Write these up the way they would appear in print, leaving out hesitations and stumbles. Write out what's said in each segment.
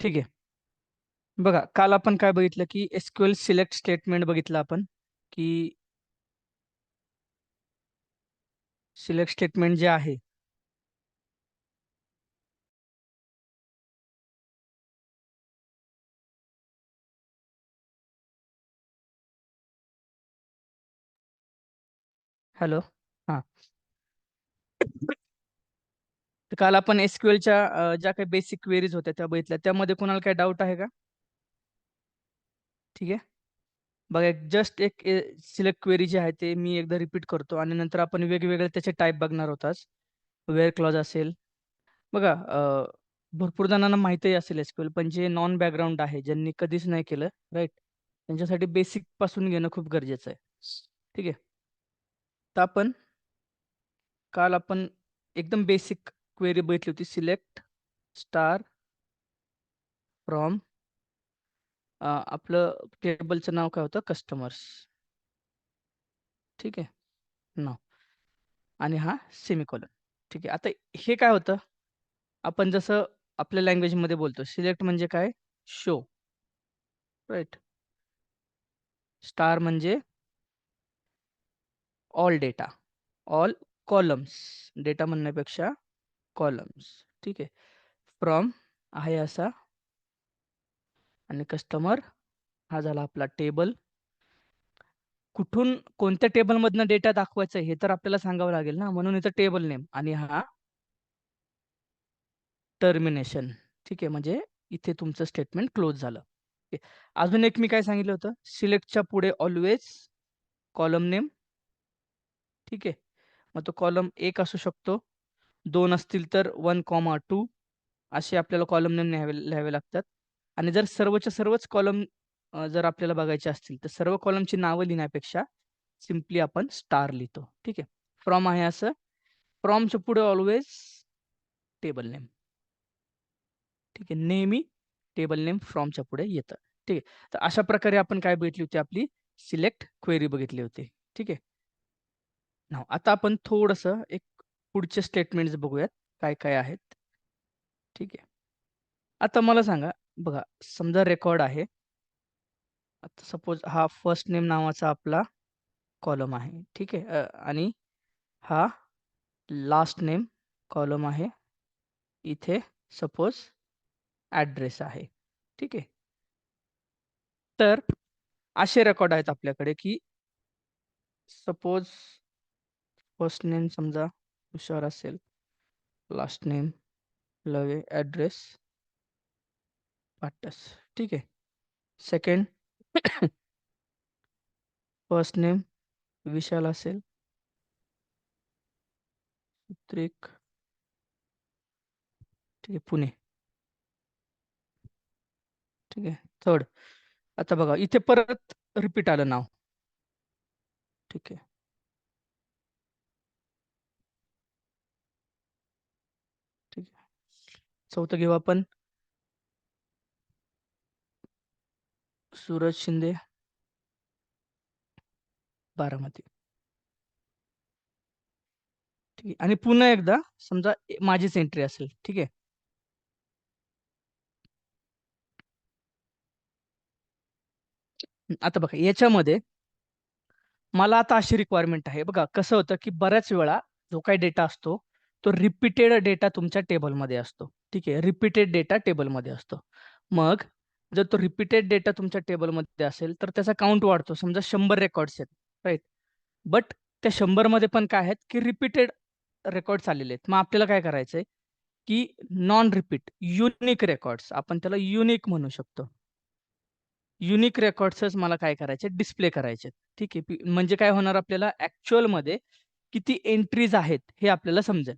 ठीक आहे. बघा, काल आपण काय बघितलं, की एसक्यूएल सिलेक्ट स्टेटमेंट बघितलं आपण, की सिलेक्ट स्टेटमेंट जे आहे हॅलो. हां. तर काल आपण एसक्यूएलच्या ज्या काही बेसिक क्वेरीज होत्या त्या बघितल्या. त्यामध्ये कोणाला काही डाऊट आहे का? ठीक आहे. बघा, एक जस्ट एक सिलेक्ट क्वेरी जी आहे ते मी एकदा रिपीट करतो आणि नंतर आपण वेगवेगळे त्याचे टाइप बघणार आहोत आज. वेअर क्लॉज असेल. बघा, भरपूर जणांना माहितीही असेल एसक्यूएल, पण जे नॉन बॅकग्राऊंड आहे, ज्यांनी कधीच नाही केलं, राईट? त्यांच्यासाठी बेसिक पासून घेणं खूप गरजेचं आहे. ठीक आहे. तर काल आपण एकदम बेसिक क्वेरी बघितली होती. सिलेक्ट स्टार फ्रॉम आपलं टेबलचं नाव काय होतं? कस्टमर्स. ठीक आहे. नाव आणि हा सेमिकोलॉन. ठीक आहे. आता हे काय होतं? आपण जसं आपल्या लँग्वेजमध्ये बोलतो, सिलेक्ट म्हणजे काय? Show, right? स्टार म्हणजे all data, all columns. Data म्हणण्यापेक्षा कॉलम्स. ठीक आहे. फ्रॉम आहे असा आणि कस्टमर हा झाला आपला टेबल. कुठून कोणत्या टेबलमधनं डेटा दाखवायचा हे तर आपल्याला सांगावं लागेल ना, म्हणून इथं टेबल नेम आणि हा टर्मिनेशन. ठीक आहे. म्हणजे इथे तुमचं स्टेटमेंट क्लोज झालं. ओके. अजून एक मी काय सांगितलं होतं, सिलेक्टच्या पुढे ऑलवेज कॉलम नेम. ठीक आहे. मग तो कॉलम 1 असू शकतो, 2 असतील तर 1, 2 असे आपल्याला कॉलम नेम लिहावे लागतात. आणि जर सर्वच्या सर्वच कॉलम जर आपल्याला बघायचे असतील, तर सर्व कॉलमची नावं लिहिण्यापेक्षा सिम्पली आपण स्टार लिहितो. ठीक आहे. फ्रॉम आहे असं, फ्रॉमच्या पुढे ऑलवेज टेबल नेम. ठीक आहे. नेहमी टेबल नेम फ्रॉमच्या पुढे येतं. ठीक आहे. तर अशा प्रकारे आपण काय बघितली होती? आपली सिलेक्ट क्वेरी बघितली होती. ठीक आहे. नाव आता आपण थोडंसं एक पुढचे स्टेटमेंट्स बघूयात, काय-काय आहेत. ठीक आहे. आता मला सांगा, बघा, समजा रेकॉर्ड आहे. आता सपोज हा फर्स्ट नेम नावाचा आपला कॉलम आहे. ठीक आहे. आणि हा लास्ट नेम कॉलम आहे. इथे सपोज ॲड्रेस आहे. ठीक आहे. तर असे रेकॉर्ड आहेत आपल्याकडे, की सपोज फर्स्ट नेम समजा तुषार असेल, लास्ट नेम लवे, ॲड्रेस पाटस. ठीक आहे. सेकंड फर्स्ट नेम विशाल असेल, त्रिक. ठीक आहे. पुणे. ठीक आहे. थर्ड आता बघा, इथे परत रिपीट आलं नाव. ठीक आहे. ठीक आहे. चौथं घेऊ आपण, सूरज शिंदे, बारामती. ठीक आहे. आणि पुन्हा एकदा समजा माझीच एंट्री असेल. ठीक आहे. आता बघा, याच्यामध्ये मला आता अशी रिक्वायरमेंट आहे. बघा कसं होतं, की बऱ्याच वेळा जो काही डेटा असतो, तो रिपीटेड डेटा तुमच्या टेबलमध्ये असतो. ठीक आहे. रिपीटेड डेटा टेबलमध्ये असतो. मग जर तो रिपीटेड डेटा तुमच्या टेबलमध्ये असेल, तर त्याचा काउंट वाढतो. समजा 100 रेकॉर्ड्स आहेत, राइट? बट त्या 100 मध्ये पण काय आहेत, की रिपीटेड रेकॉर्ड्स आलेले आहेत. मग आपल्याला काय करायचंय, की नॉन रिपीट युनिक रेकॉर्ड्स, आपण त्याला युनिक म्हणू शकतो. युनिक रेकॉर्ड्सच मला काय करायचे, डिस्प्ले करायचे. ठीक आहे. म्हणजे काय होणार, आपल्याला ॲक्चुअलमध्ये किती एंट्रीज आहेत हे आपल्याला समजेल.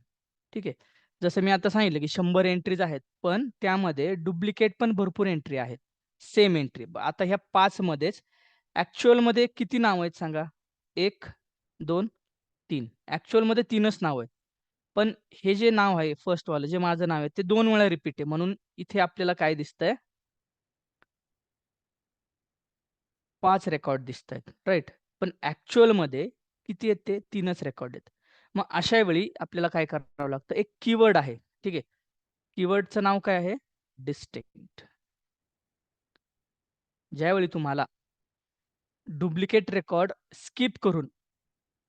ठीक आहे. जसं मी आता सांगितलं, की 100 एंट्रीज आहेत, पण त्यामध्ये डुप्लिकेट पण भरपूर एंट्री आहेत. Same entry. आता ह्या 5 मध्येच ॲक्चुअलमध्ये किती नावं आहेत सांगा? 1, 2, 3. ॲक्चुअलमध्ये 3च नावं आहेत. पण हे जे नाव आहे फर्स्ट वालं, जे माझं नाव आहे, ते 2 वेळा रिपीट आहे. म्हणून इथे आपल्याला काय दिसतंय? 5 रेकॉर्ड दिसतायत, राइट? पण ॲक्चुअलमध्ये किती आहेत ते? 3च रेकॉर्ड आहेत. मग अशा वेळी आपल्याला काय करावं लागतं? एक कीवर्ड आहे, ठीक आहे. कीवर्डचं नाव काय आहे? डिस्टिंक्ट. ज्यावेळी तुम्हाला डुप्लिकेट रेकॉर्ड स्किप करून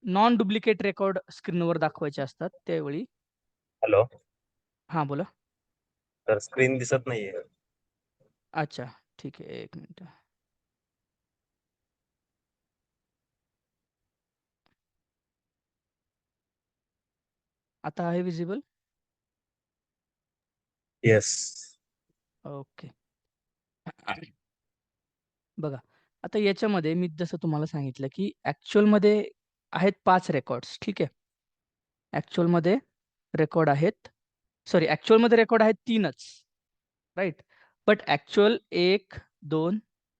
नॉन डुप्लिकेट रेकॉर्ड स्क्रीनवर दाखवायचे असतात त्यावेळी. हॅलो हां बोला. सर, स्क्रीन दिसत नाहीये. अच्छा ठीक आहे, एक मिनिट. आता आहे विजिबल? येस. ओके. बघा, आता याच्यामध्ये मी जसं तुम्हाला सांगितलं की ॲक्चुअलमध्ये आहेत 5 रेकॉर्ड्स. ठीक आहे. ॲक्चुअलमध्ये रेकॉर्ड आहेत, सॉरी ॲक्चुअलमध्ये रेकॉर्ड आहेत 3च, राइट. बट ॲक्चुअल 1, 2,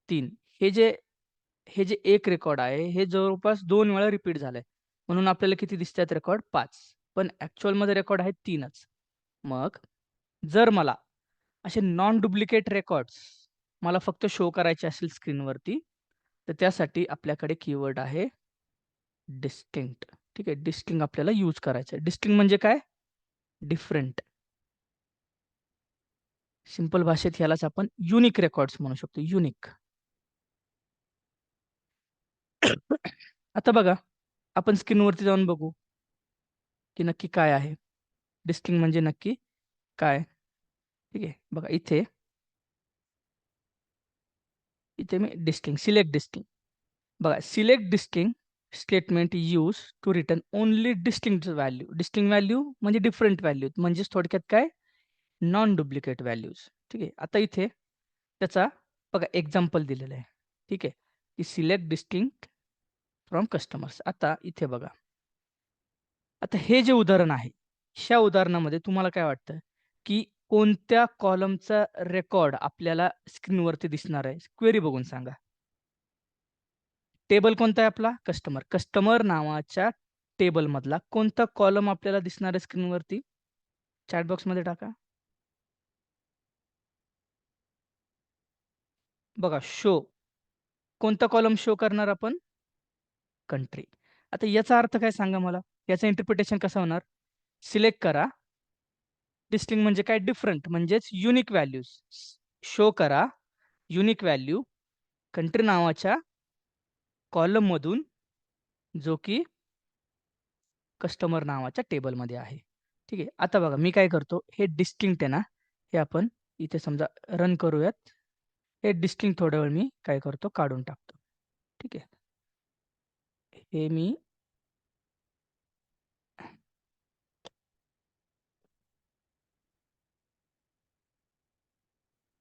3 हे जे एक रेकॉर्ड आहे हे जवळपास 2 वेळा रिपीट झालंय. म्हणून आपल्याला किती दिसतायत रेकॉर्ड? 5. पण ॲक्चुअलमध्ये रेकॉर्ड आहेत 3च. मग जर मला असे नॉन डुप्लिकेट रेकॉर्ड्स मला फक्त शो करायचे असेल स्क्रीनवरती, तर त्यासाठी आपल्याकडे कीवर्ड आहे डिस्टिंक्ट. ठीक आहे. डिस्टिंक्ट आपल्याला यूज करायचं आहे. डिस्टिंक्ट म्हणजे काय? डिफरंट. सिंपल भाषेत ह्यालाच आपण युनिक रेकॉर्ड्स म्हणू शकतो. युनिक. आता बघा, आपण स्क्रीनवरती जाऊन बघू की नक्की काय आहे. डिस्टिंक्ट म्हणजे नक्की काय? ठीक आहे. बघा इथे मी डिस्टिंक्ट, सिलेक्ट डिस्टिंक्ट. बघा, select distinct statement use to return only distinct value. Distinct value म्हणजे डिफरंट व्हॅल्यू, म्हणजेच थोडक्यात काय? Non duplicate values. ठीक आहे. आता इथे त्याचा बघा एक्झाम्पल दिलेलं आहे. ठीक आहे, की सिलेक्ट डिस्टिंक्ट फ्रॉम कस्टमर्स. आता इथे बघा, आता हे जे उदाहरण आहे, ह्या उदाहरणामध्ये तुम्हाला काय वाटतं, की कोणत्या कॉलमचा रेकॉर्ड आपल्याला स्क्रीनवरती दिसणार आहे? क्वेरी बघून सांगा. टेबल कोणता आहे आपला? कस्टमर. कस्टमर नावाच्या टेबलमधला कोणता कॉलम आपल्याला दिसणार आहे स्क्रीनवरती? चॅट बॉक्समध्ये टाका. बघा, शो. कोणता कॉलम शो करणार आपण? कंट्री. आता याचा अर्थ काय सांगा मला? याचं इंटरप्रिटेशन कसं होणार? सिलेक्ट करा. डिस्टिंक्ट म्हणजे काय? डिफरंट, म्हणजेच युनिक व्हॅल्यूज. शो करा युनिक व्हॅल्यू कंट्री नावाच्या कॉलममधून, जो की कस्टमर नावाच्या टेबलमध्ये आहे. ठीक आहे. आता बघा, मी काय करतो, हे डिस्टिंक्ट आहे ना, हे आपण इथे समजा रन करूयात. हे डिस्टिंक्ट थोड्या वेळ मी काय करतो, काढून टाकतो. ठीक आहे. हे मी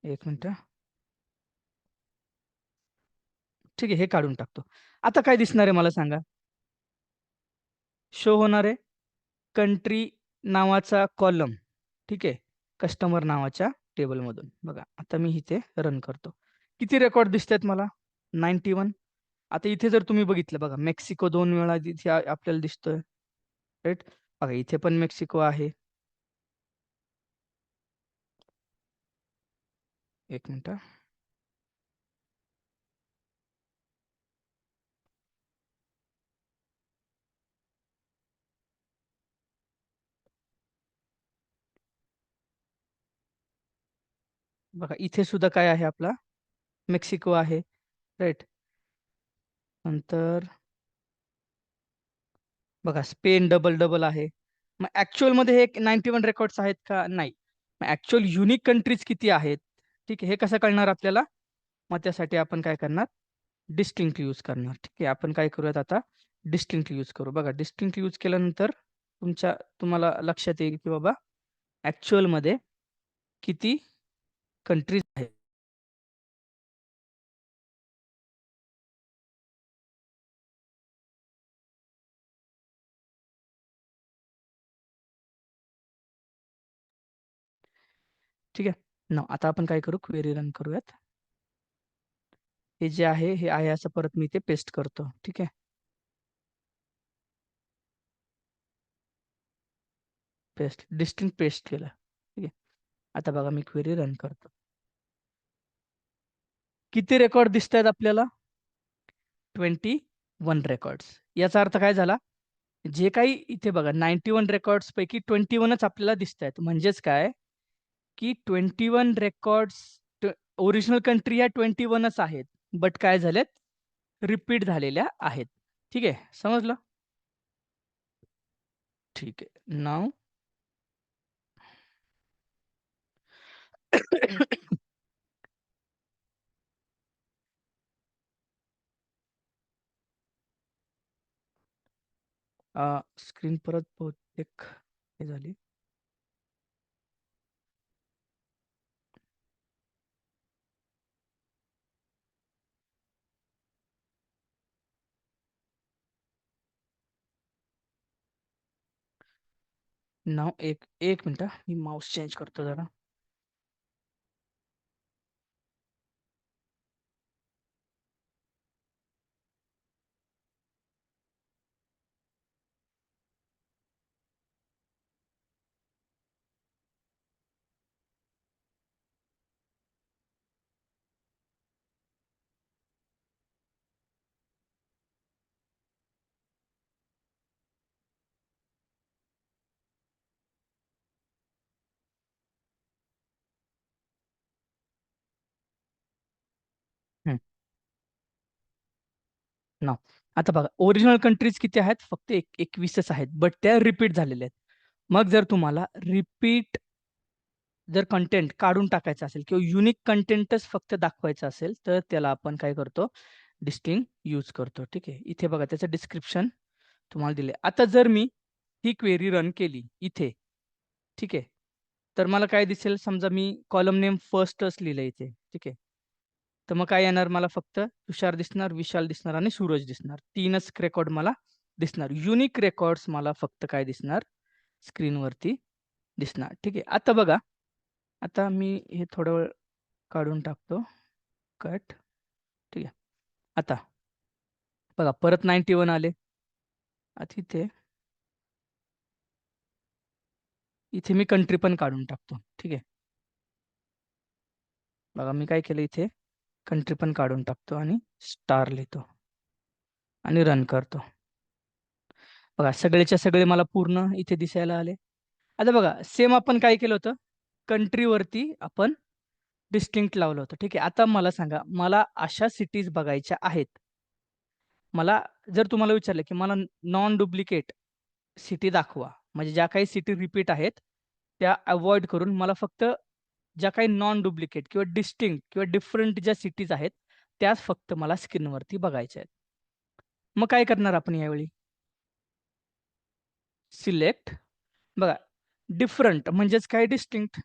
एक मिनिट. ठीक आहे, हे काढून टाकतो. आता काय दिसणार आहे मला सांगा? शो होणार आहे कंट्री नावाचा कॉलम. ठीक आहे, कस्टमर नावाच्या टेबलमधून. बघा, आता मी इथे रन करतो. किती रेकॉर्ड दिसतात मला? 91. आता इथे जर तुम्ही बघितलं, बघा मेक्सिको 2 वेळा इथे आपल्याला दिसतोय, राईट. बघा इथे पण मेक्सिको आहे. एक मिनिट. बघा इथे सुद्धा काय आहे आपला? मेक्सिको आहे, राईट. नंतर बघा स्पेन डबल डबल आहे. मग ॲक्चुअलमध्ये हे 91 रेकॉर्ड्स आहेत का? नाही. मग ॲक्चुअल युनिक कंट्रीज किती आहेत? ठीक आहे, हे कसं कळणार आपल्याला? मग त्यासाठी आपण काय करणार? डिस्टिंक्ट यूज करणार. ठीक आहे, आपण काय करूयात आता? डिस्टिंक्ट यूज करू. बघा डिस्टिंक्ट यूज केल्यानंतर तुम्हाला लक्षात येईल की बाबा ॲक्चुअलमध्ये किती कंट्रीज आहेत. ठीक आहे. आता आपण काय करू? क्वेरी रन करूयात. हे जे आहे असं परत मी ते पेस्ट करतो. ठीक आहे. पेस्ट, डिस्टिंक्ट पेस्ट केलं. ठीक आहे. आता बघा मी क्वेरी रन करतो. किती रेकॉर्ड दिसत आहेत आपल्याला? 21 रेकॉर्ड्स. याचा अर्थ काय झाला? जे काही इथे बघा 91 रेकॉर्ड्स पैकी 21च आपल्याला दिसत आहेत. म्हणजेच काय, की 21 रेकॉर्ड्स ओरिजिनल कंट्री ह्या 21च आहेत. बट काय झाल्यात, रिपीट झालेल्या आहेत. ठीक आहे, समजलं? ठीक आहे. नाव स्क्रीन परत बहुतेक हे झाली. नाव एक एक मिनिट, मी माऊस चेंज करतो जरा. हं. नाव. आता बघा, ओरिजिनल कंट्रीज किती आहेत? फक्त 21च आहेत. बट त्या रिपीट झालेल्या आहेत. मग जर तुम्हाला रिपीट जर कंटेंट काढून टाकायचं असेल किंवा युनिक कंटेंटच फक्त दाखवायचं असेल, तर त्याला आपण काय करतो? डिस्टिंग यूज करतो. ठीक आहे. इथे बघा, त्याचं डिस्क्रिप्शन तुम्हाला दिले. आता जर मी ही क्वेरी रन केली इथे, ठीक आहे. तर मला काय दिसेल? समजा मी कॉलम नेम फर्स्टच लिहिलं इथे, ठीक आहे. तर मग काय येणार? मला फक्त तुषार दिसणार, विशाल दिसणार आणि सूरज दिसणार. 3च रेकॉर्ड मला दिसणार. युनिक रेकॉर्ड्स मला फक्त काय दिसणार? स्क्रीनवरती दिसणार. ठीक आहे. आता बघा, आता मी हे थोडं वेळ काढून टाकतो. कट. ठीक आहे. आता बघा, परत 91 आले. आता इथे मी कंट्री पण काढून टाकतो. ठीक आहे. बघा, मी काय केलं, इथे कंट्री पण काढून टाकतो आणि स्टार लिहितो आणि रन करतो. बघा, सगळेच्या सगळे मला पूर्ण इथे दिसायला आले. आता बघा, सेम आपण काय केलं होतं? कंट्रीवरती आपण डिस्टिंक्ट लावलं होतं. ठीक आहे. आता मला सांगा, मला अशा सिटीज बघायच्या आहेत. मला जर तुम्हाला विचारलं, की मला नॉन डुप्लिकेट सिटी दाखवा. म्हणजे ज्या काही सिटी रिपीट आहेत, त्या अव्हॉइड करून मला फक्त ज्या काही नॉन डुप्लिकेट किंवा डिस्टिंक्ट किंवा डिफरंट ज्या सिटीज आहेत, त्याच फक्त मला स्क्रीनवरती बघायच्या आहेत. मग काय करणार आपण यावेळी? सिलेक्ट. बघा, डिफरंट म्हणजेच काय? डिस्टिंक्ट.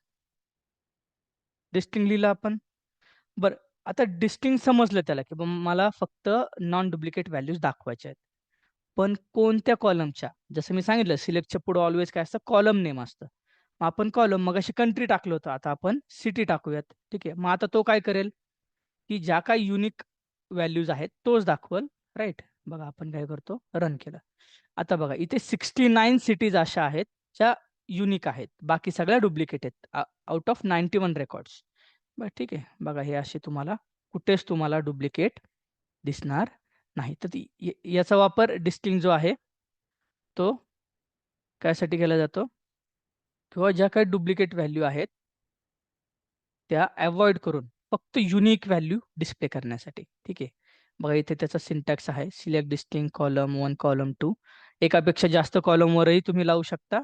डिस्टिंक्ट लिहिलं आपण. बरं, आता डिस्टिंक्ट समजलं त्याला, की मला फक्त नॉन डुप्लिकेट व्हॅल्यूज दाखवायच्या आहेत. पण कोणत्या कॉलमच्या? जसं मी सांगितलं, सिलेक्टच्या पुढे ऑल्वेज काय असतं? कॉलम नेम असतं. मग आपण कॉलम मगाशी कंट्री टाकलं होतं. आता आपण सिटी टाकूयात. ठीक आहे. मग आता तो काय करेल, की ज्या काही युनिक व्हॅल्यूज आहेत तोच दाखवल. राइट? बघा, आपण काय करतो? रन केलं. आता बघा, इथे 69 सिटीज अशा आहेत ज्या युनिक आहेत. बाकी सगळ्या डुप्लिकेट आहेत. Out of 91 records. बरं, ठीक आहे. बघा, हे असे तुम्हाला कुठेच तुम्हाला डुप्लिकेट दिसणार नाही. तर याचा वापर डिस्टिंक्ट जो आहे, तो कायसाठी केला जातो? किंवा ज्या काही डुप्लिकेट व्हॅल्यू आहेत, त्या अव्हॉइड करून फक्त युनिक व्हॅल्यू डिस्प्ले करण्यासाठी. ठीक आहे. बघा, इथे त्याचा सिंटॅक्स आहे. Select distinct column 1, column 2. एकापेक्षा जास्त कॉलमवरही तुम्ही लावू शकता.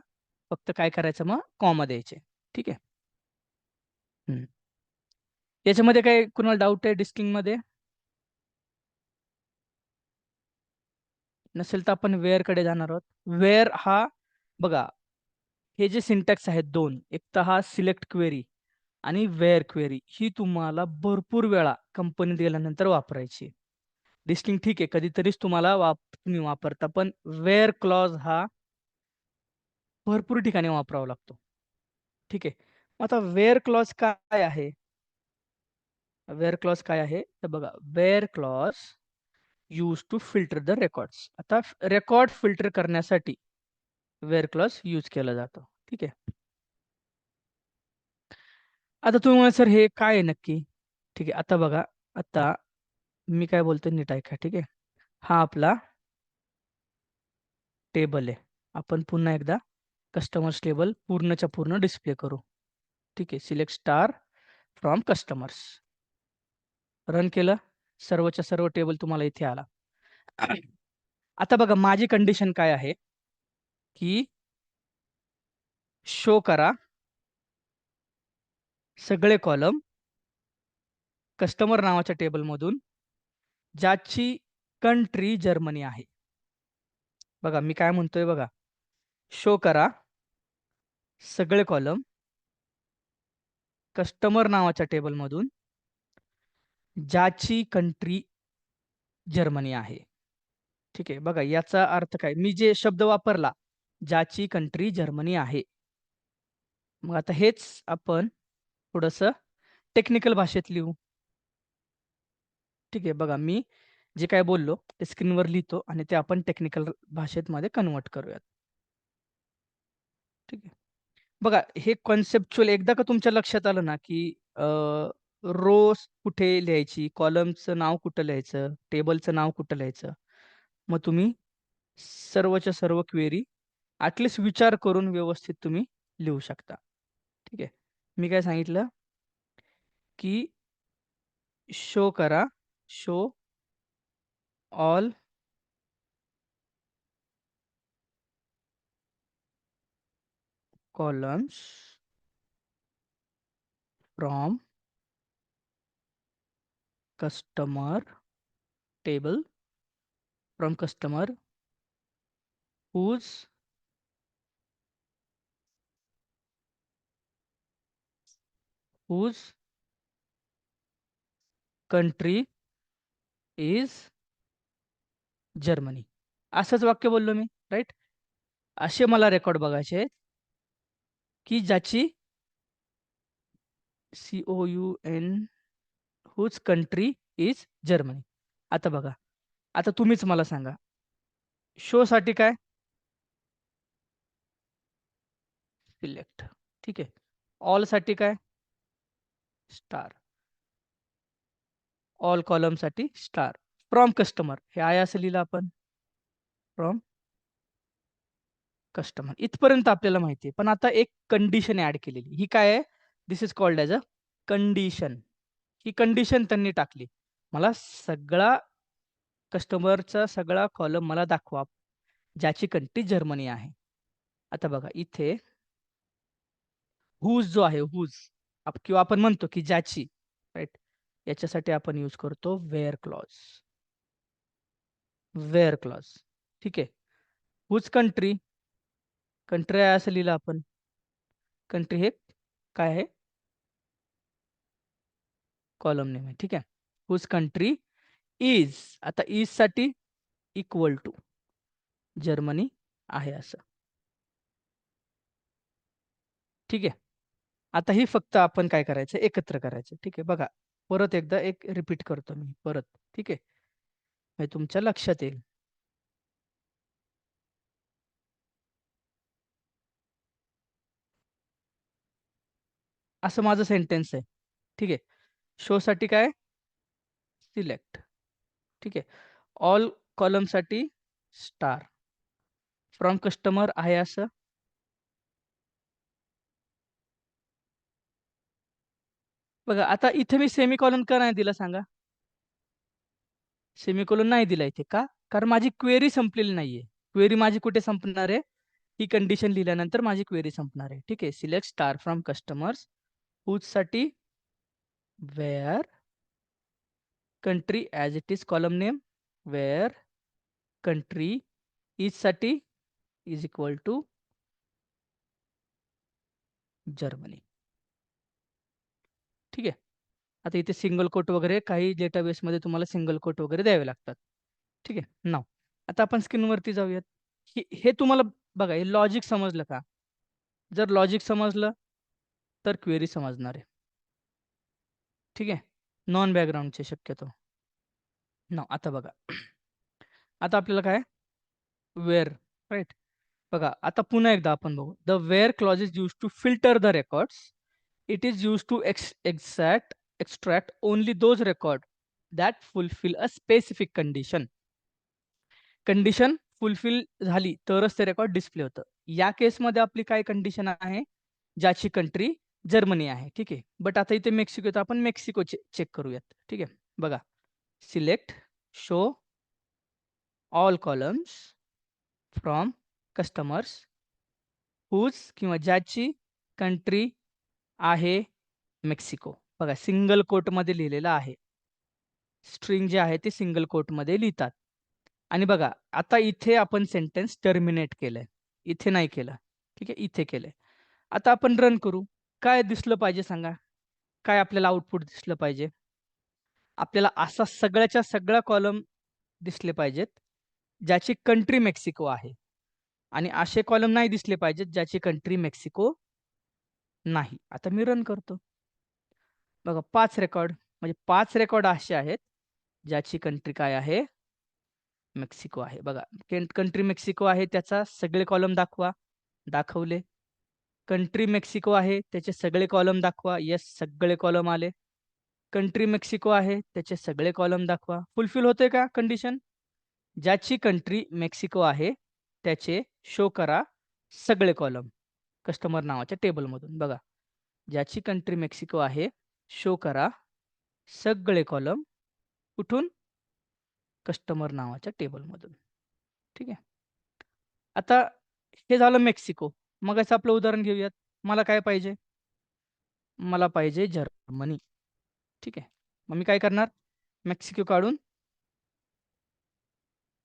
फक्त काय करायचं, मग कॉमा द्यायचे. ठीक आहे. हं. याच्यामध्ये काही कुणाला डाऊट आहे डिस्टिंक्टमध्ये? नसेल तर आपण वेअरकडे जाणार आहोत. वेअर हा बघा, हे जे सिंटॅक्स आहेत 2, एक तर हा सिलेक्ट क्वेरी आणि वेअर क्वेरी, ही तुम्हाला भरपूर वेळा कंपनीत गेल्यानंतर वापरायची. डिस्टिंक्ट ठीक आहे, कधीतरीच तुम्हाला तुम्ही वापरता, पण वेअर क्लॉज हा भरपूर ठिकाणी वापरावा लागतो. ठीक आहे. मग आता वेअर क्लॉज काय आहे? वेअर क्लॉज काय आहे? तर बघा, where clause use to filter the records. आता रेकॉर्ड फिल्टर करण्यासाठी वेअर क्लॉज यूज केला जातो. ठीक आहे. आता तुम्ही म्हणाल, सर हे काय आहे नक्की? ठीक आहे. आता बघा, आता मी काय बोलतोय नीट ऐका. ठीक आहे. हा आपला टेबल आहे. आपण पुन्हा एकदा कस्टमर्स टेबल पूर्णच्या पूर्ण डिस्प्ले करू. ठीक आहे. Select star from customers. Run केलं. सर्वच्या सर्व टेबल तुम्हाला इथे आला. आता बघा माझी कंडिशन काय आहे की शो करा सगळे कॉलम कस्टमर नावाच्या टेबलमधून ज्याची कंट्री जर्मनी आहे. बघा मी काय म्हणतोय बघा, शो करा सगळे कॉलम कस्टमर नावाच्या टेबलमधून ज्याची कंट्री जर्मनी आहे. ठीक आहे, बघा याचा अर्थ काय, मी जे शब्द वापरला ज्याची कंट्री जर्मनी आहे, मग आता हेच आपण थोडंसं टेक्निकल भाषेत लिहू. ठीक आहे, बघा मी जे काय बोललो ते स्क्रीनवर लिहितो आणि ते आपण टेक्निकल भाषेत मध्ये कन्वर्ट करूयात. ठीक आहे, बघा हे कॉन्सेप्च्युअल एकदा का तुमच्या लक्षात आलं ना की रोज कुठे लिहायची, कॉलमचं नाव कुठं लिहायचं, टेबलचं नाव कुठं लिहायचं, मग तुम्ही सर्वच्या सर्व क्वेरी ॲटलिस्ट विचार करून व्यवस्थित तुम्ही लिहू शकता. ठीक आहे, मी काय सांगितलं की शो करा, show all columns from customer table, from customer whose country is Germany. असंच वाक्य बोललो मी, राईट? असे मला रेकॉर्ड बघायचे आहेत की ज्याची COUN whose country is Germany. आता बघा, आता तुम्हीच मला सांगा, शो साठी काय, सिलेक्ट. ठीक आहे, ऑल साठी काय, स्टार, ऑल कॉलम साठी स्टार, फ्रॉम कस्टमर हे आहे असं लिहिलं आपण, फ्रॉम कस्टमर. इथपर्यंत आपल्याला माहिती आहे, पण आता एक कंडिशन ऍड केलेली, ही काय आहे, this is called as a condition. ही कंडिशन त्यांनी टाकली, मला सगळा कस्टमरचा सगळा कॉलम मला दाखवा ज्याची कंट्री जर्मनी आहे. आता बघा इथे हुज जो आहे, हुज किंवा आपण म्हणतो की ज्याची, राईट, याच्यासाठी आपण यूज करतो वेअर क्लॉज. Wear clause. ठीक आहे, हुज कंट्री, कंट्री आहे असं लिहिलं आपण, कंट्री हे काय आहे, कॉलम नेम आहे. ठीक आहे, हुज कंट्री इज, आता इज साठी इक्वल टू जर्मनी आहे असं. ठीक आहे, आता ही फक्त आपण काय करायचं, एकत्र करायचं. ठीक आहे, बघा परत एकदा एक रिपीट करतो मी परत. ठीक आहे, हे तुमच्या लक्षात येईल. असं माझं सेंटेन्स आहे. ठीक आहे, शो साठी काय, सिलेक्ट. ठीक आहे, ऑल कॉलम साठी स्टार, फ्रॉम कस्टमर आहे असं. बघा आता इथे मी सेमीकॉलन का नाही दिला सांगा, सेमीकोलन नाही दिला इथे का, कारण माझी क्वेरी संपलेली नाहीये. क्वेरी माझी कुठे संपणार आहे, ही कंडिशन लिहिल्यानंतर माझी क्वेरी संपणार आहे. ठीक आहे, सिलेक्ट स्टार फ्रॉम कस्टमर्स हुज साठी where country as it is column name, where country is साठी इज इक्वल टू जर्मनी. ठीक आहे, आता इथे सिंगल कोट वगैरे काही डेटाबेसमध्ये तुम्हाला सिंगल कोट वगैरे द्यावे लागतात. ठीक आहे, नाव आता आपण स्क्रीनवरती जाऊयात. हे तुम्हाला बघा, हे लॉजिक समजलं का, जर लॉजिक समजलं तर क्वेरी समजणार आहे. ठीक आहे, नॉन बॅकग्राऊंडचे शक्यतो नाव. आता बघा, आता आपल्याला काय, वेअर, राईट. बघा आता पुन्हा एकदा आपण बघू, the where clause is use to filter the records, it is use to extract only those record that fulfil a specific condition. Condition fulfil झाली तरच ते रेकॉर्ड डिस्प्ले होतं. या केसमध्ये आपली काय कंडिशन आहे, ज्याची कंट्री जर्मनी आहे. ठीक आहे, बट आता इथे मेक्सिको, तर आपण मेक्सिको चेक करूयात. ठीक आहे, बघा select show all columns from customers whose किंवा ज्याची कंट्री आहे मेक्सिको. बघा सिंगल कोटमध्ये लिहिलेलं आहे. स्ट्रिंग जे आहे ते सिंगल कोटमध्ये लिहितात. आणि बघा आता इथे आपण सेंटेन्स टर्मिनेट केलंय. इथे नाही केलं. ठीक आहे, इथे केलंय. आता आपण रन करू. काय दिसलं पाहिजे सांगा? काय आपल्याला आउटपुट दिसलं पाहिजे? आपल्याला असा सगळ्याच्या सगळ्या कॉलम दिसले पाहिजेत, ज्याची कंट्री मेक्सिको आहे. आणि असे कॉलम नाही दिसले पाहिजेत, ज्याची कंट्री मेक्सिको नाही. आता मी रन करतो. बघा 5 रेकॉर्ड म्हणजे 5 रेकॉर्ड असे आहेत, ज्याची कंट्री काय आहे? मेक्सिको आहे. बघा कंट्री मेक्सिको आहे त्याचा सगळे कॉलम दाखवा. दाखवले. कंट्री मेक्सिको आहे त्याचे सगळे कॉलम दाखवा. येस, सगळे कॉलम आले. कंट्री मेक्सिको आहे त्याचे सगळे कॉलम दाखवा. फुलफिल होते का कंडिशन? ज्याची कंट्री मेक्सिको आहे त्याचे शो करा सगळे कॉलम कस्टमर नावाच्या टेबलमधून. बघा ज्याची कंट्री मेक्सिको आहे शो करा सगळे कॉलम कुठून? कस्टमर नावाच्या टेबलमधून. ठीक आहे. आता हे झालं मेक्सिको. मगाचं आपलं उदाहरण घेऊयात. मला काय पाहिजे? मला पाहिजे जर्मनी. ठीक आहे. मग मी काय करणार? मेक्सिको काढून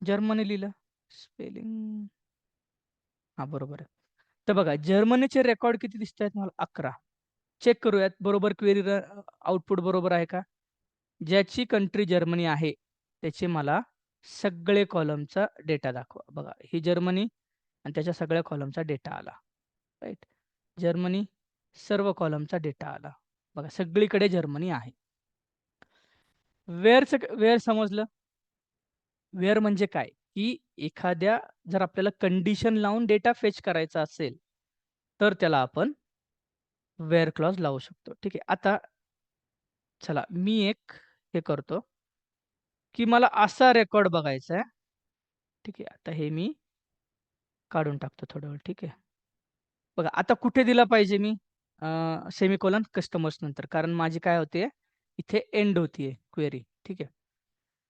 जर्मनी लिहिलं. स्पेलिंग हां, बरोबर आहे. तर बघा जर्मनीचे रेकॉर्ड किती दिसतायत मला? 11. चेक करूयात बरोबर क्वेरी आउटपुट बरोबर आहे का? ज्याची कंट्री जर्मनी आहे, त्याचे मला सगळे कॉलमचा डेटा दाखवा. बघा ही जर्मनी आणि त्याच्या सगळ्या कॉलमचा डेटा आला. राइट. जर्मनी सर्व कॉलमचा डेटा आला. बघा सगळीकडे जर्मनी आहे. वेअर समजलं? वेअर म्हणजे काय? की एखाद्या जर आपल्याला कंडिशन लावून डेटा फेच करायचा असेल, तर त्याला आपण वेअर क्लॉज लावू शकतो. ठीक आहे. आता चला मी एक हे करतो, की मला असा रेकॉर्ड बघायचा आहे. ठीक आहे. आता हे मी काढून टाकतो थोडा वेळ. ठीक आहे. बघा आता कुठे दिला पाहिजे मी? सेमिकोलॉन कस्टमर्स नंतर. कारण माझी काय होते इथे एंड होतीये क्वेरी. ठीक आहे.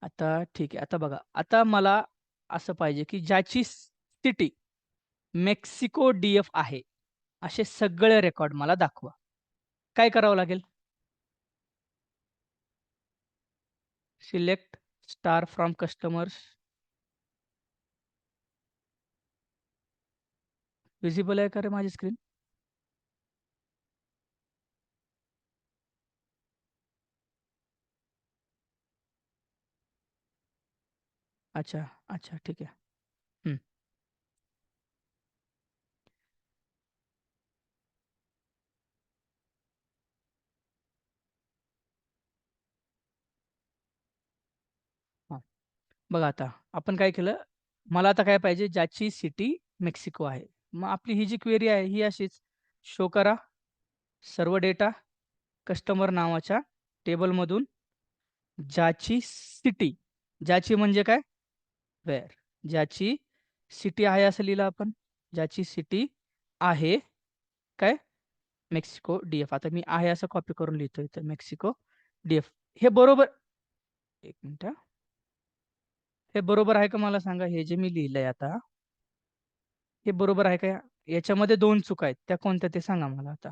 आता ठीक आहे. आता बघा, आता मला असं पाहिजे, की ज्याची सिटी मेक्सिको डी-एफ आहे, असे सगळे रेकॉर्ड मला दाखवा. काय करावं लागेल? Select star from customers. Visible आहे का रे माझी स्क्रीन? अच्छा, अच्छा. ठीक आहे. हं. हां. बघा आता आपण काय केलं, मला आता काय पाहिजे? ज्याची सिटी मेक्सिको आहे. मग आपली ही जी क्वेरी आहे, ही अशीच शो करा सर्व डेटा कस्टमर नावाच्या टेबलमधून ज्याची सिटी, ज्याची म्हणजे काय? वेअर. ज्याची सिटी आहे असं लिहिलं आपण. ज्याची सिटी आहे काय? Mexico D-F. आता मी आहे असं कॉपी करून लिहितो इथं मेक्सिको डी-एफ. हे बरोबर 1 मिनिट हां. हे बरोबर आहे का मला सांगा? हे जे मी लिहिलंय आता, हे बरोबर आहे का? याच्यामध्ये 2 चुका आहेत. त्या कोणत्या ते सांगा मला आता?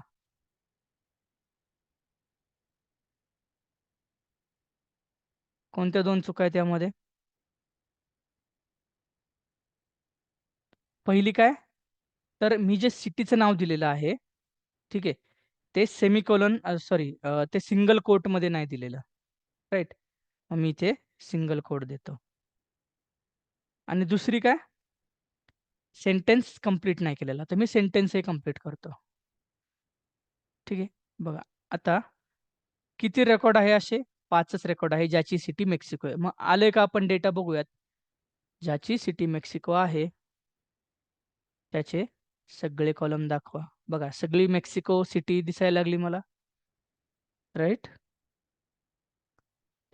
कोणत्या 2 चुका आहेत यामध्ये? पहिली काय? तर मी जे सिटीचं नाव दिलेलं आहे, ठीक आहे. ते सेमिकोलॉन सॉरी ते सिंगल कोटमध्ये नाही दिलेलं. राइट. मग मी इथे सिंगल कोट देतो. आणि दुसरी काय? सेंटेन्स कंप्लीट नाही केलेला. तर मी सेंटेन्सही कंप्लीट करतो. ठीक आहे. बघा आता किती रेकॉर्ड आहे असे? 5च रेकॉर्ड आहे ज्याची सिटी मेक्सिको आहे. मग आले का आपण डेटा बघूयात. ज्याची सिटी मेक्सिको आहे, त्याचे सगळे कॉलम दाखवा. बघा सगळी मेक्सिको सिटी दिसायला लागली मला. राइट.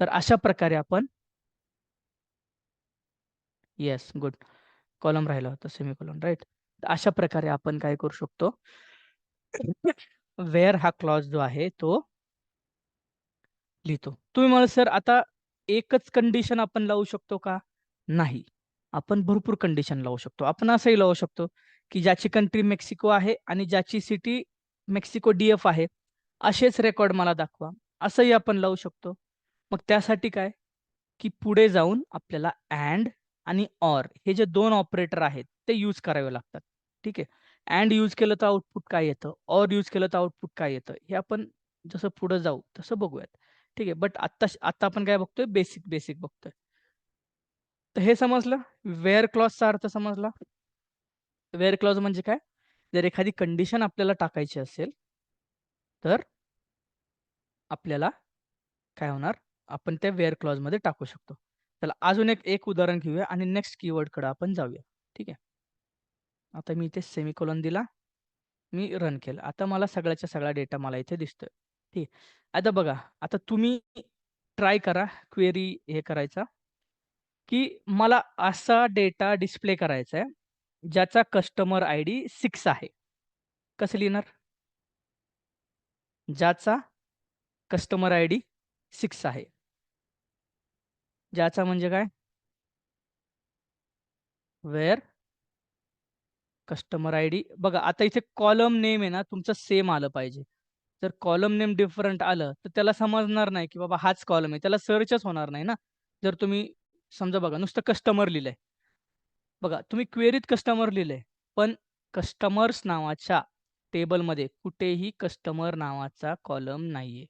तर अशा प्रकारे आपण येस, गुड. कॉलम राहिला होता सेमीकोलॉन राइट. तर अशा प्रकारे आपण काय करू शकतो? वेअर हा क्लॉज जो आहे तो लिहितो. तुम्ही मला सर आता एकच कंडिशन आपण लावू शकतो का? नाही. आपण भरपूर कंडिशन लावू शकतो. आपण असंही लावू शकतो, की ज्याची कंट्री मेक्सिको आहे आणि ज्याची सिटी मेक्सिको DF आहे, असेच रेकॉर्ड मला दाखवा. असंही आपण लावू शकतो. मग त्यासाठी काय, की पुढे जाऊन आपल्याला अँड आणि ऑर हे जे 2 ऑपरेटर आहेत, ते यूज करावे लागतात. ठीक आहे. अँड यूज केलं तर आउटपुट काय येतं? ऑर यूज केलं तर आउटपुट काय येतं? हे आपण जसं पुढे जाऊ तसं बघूयात. ठीक आहे. बट आता आपण काय बघतोय? बेसिक बघतोय. तर हे समजलं. वेअर क्लॉजचा अर्थ समजला. वेअर क्लॉज म्हणजे काय? जर एखादी कंडिशन आपल्याला टाकायची असेल, तर आपल्याला काय होणार? आपण त्या वेअर क्लॉजमध्ये टाकू शकतो. चला अजून एक उदाहरण घेऊया आणि नेक्स्ट कीवर्डकडे आपण जाऊया. ठीक आहे. आता मी इथे सेमिकोलॉन दिला. मी रन केलं. आता मला सगळ्याच्या सगळा डेटा मला इथे दिसतोय. ठीक आहे. आता बघा, आता तुम्ही ट्राय करा क्वेरी हे करायचा, की मला असा डेटा डिस्प्ले करायचा आहे, ज्याचा कस्टमर आयडी 6 आहे. कसं लिहिणार? ज्याचा कस्टमर आयडी 6 आहे. ज्याचा म्हणजे काय? वेअर कस्टमर आयडी बघा आता इथे कॉलम नेम आहे ना तुमचं सेम आलं पाहिजे. जर कॉलम नेम डिफरंट आलं, तर त्याला समजणार नाही, की बाबा हाच कॉलम आहे. त्याला सर्चच होणार नाही ना. जर तुम्ही समजा बघा नुसतं कस्टमर लिहिलंय. बघा तुम्ही क्वेरीत कस्टमर लिहिलंय, पण कस्टमर्स नावाच्या टेबलमध्ये कुठेही कस्टमर नावाचा कॉलम नाहीये.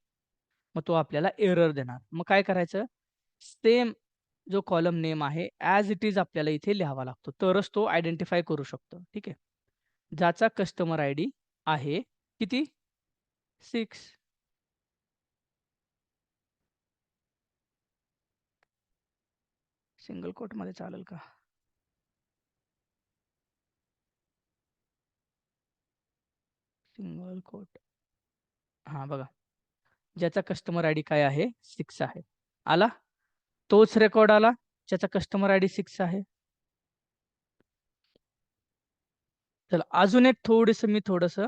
मग तो आपल्याला एरर देणार. मग काय करायचं? सेम जो कॉलम नेम आहे ॲज इट इज आपल्याला इथे लिहावा लागतो. तरच तो आयडेंटिफाय करू शकतो. ठीक आहे. ज्याचा कस्टमर आयडी आहे किती? 6. सिंगल कोटमध्ये चालेल का? Single quote. हां, बघा. ज्याचा कस्टमर आयडी काय आहे? 6 आहे. आला? तोच रेकॉर्ड आला, ज्याचा कस्टमर आयडी 6 आहे. चला अजून एक मी थोडंसं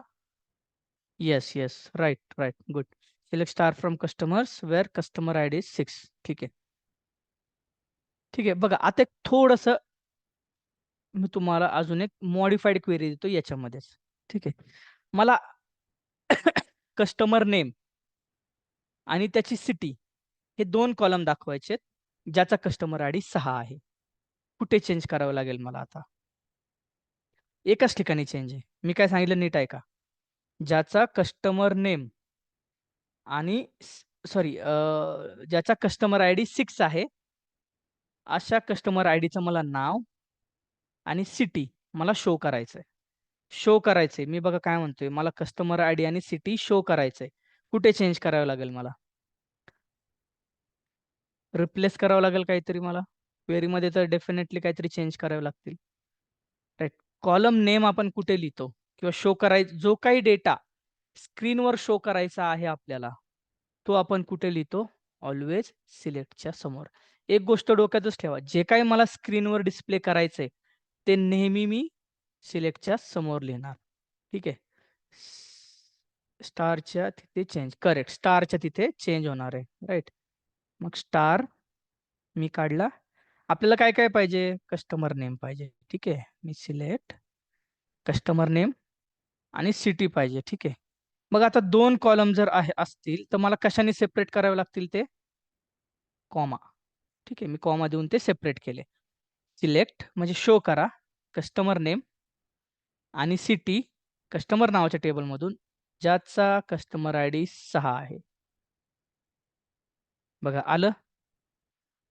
yes, yes. Right, right. Good. Select star from customers where customer ID is 6. ठीक आहे. ठीक आहे. बघा आता एक थोडंसं मी तुम्हाला अजून एक मॉडिफाईड क्वेरी देतो याच्यामध्येच. ठीक आहे. मला कस्टमर नेम आणि त्याची सिटी हे 2 कॉलम दाखवायचे ज्याचा कस्टमर आयडी 6 आहे. कुठे चेंज करावं लागेल मला आता? एकाच ठिकाणी चेंज आहे. मी काय सांगितलं नीट ऐका. ज्याचा कस्टमर नेम आणि सॉरी ज्याचा कस्टमर आयडी 6 आहे, अशा कस्टमर आयडीचं मला नाव आणि सिटी मला शो करायचंय. शो करायचंय. मी बघा काय म्हणतोय, मला कस्टमर आयडी आणि सिटी शो करायचंय. कुठे चेंज करावं लागेल मला? रिप्लेस करावं लागेल काहीतरी मला. क्वेरीमध्ये तर डेफिनेटली काहीतरी चेंज करावे लागतील. राइट. कॉलम नेम आपण कुठे लिहितो किंवा शो जो काही डेटा स्क्रीनवर शो करायचा आहे आपल्याला, तो आपण कुठे लिहितो? ऑल्वेज सिलेक्टच्या समोर. एक गोष्ट डोक्यातच ठेवा, जे काही मला स्क्रीनवर डिस्प्ले करायचंय, ते नेहमी मी सिलेक्टच्या समोर लिहिणार. ठीक आहे. स्टारच्या तिथे चेंज करेक्ट. स्टारच्या तिथे चेंज होणार आहे. राइट. मग स्टार मी काढला. आपल्याला काय पाहिजे? कस्टमर नेम पाहिजे. ठीक आहे. मी सिलेक्ट कस्टमर नेम आणि सिटी पाहिजे. ठीक आहे. मग आता 2 कॉलम जर असतील, तर मला कशाने सेपरेट करावे लागतील ते? कॉमा. ठीक आहे. मी कॉमा देऊन ते सेपरेट केले. सिलेक्ट म्हणजे शो करा कस्टमर नेम आणि सिटी कस्टमर नावाच्या टेबलमधून ज्याचा कस्टमर आयडी 6 आहे. बघा आलं?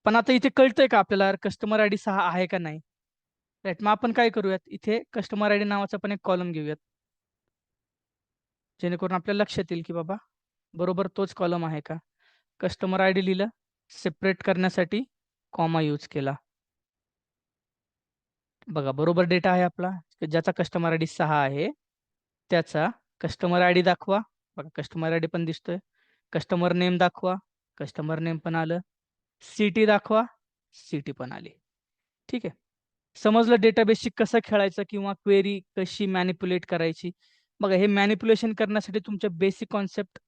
पण आता इथे कळतंय का आपल्याला कस्टमर आयडी 6 आहे का नाही? राइट. मग आपण काय करूयात, इथे कस्टमर आयडी नावाचा पण एक कॉलम घेऊयात. जेणेकरून आपल्याला लक्षात येईल, की बाबा बरोबर तोच कॉलम आहे का? कस्टमर आयडी लिहिलं, सेपरेट करण्यासाठी कॉमा यूज केला. बघा बरोबर डेटा आहे आपला, ज्याचा कस्टमर आयडी 6 आहे, त्याचा कस्टमर आयडी दाखवा. बघा कस्टमर आयडी पण दिसतोय. कस्टमर नेम दाखवा. कस्टमर नेम पण आलं. सिटी दाखवा. सिटी पण आली. ठीक आहे. समजलं डेटाबेसशी कसं खेळायचं किंवा क्वेरी कशी मॅनिप्युलेट करायची. बघा हे मॅनिप्युलेशन करण्यासाठी तुमच्या बेसिक कॉन्सेप्ट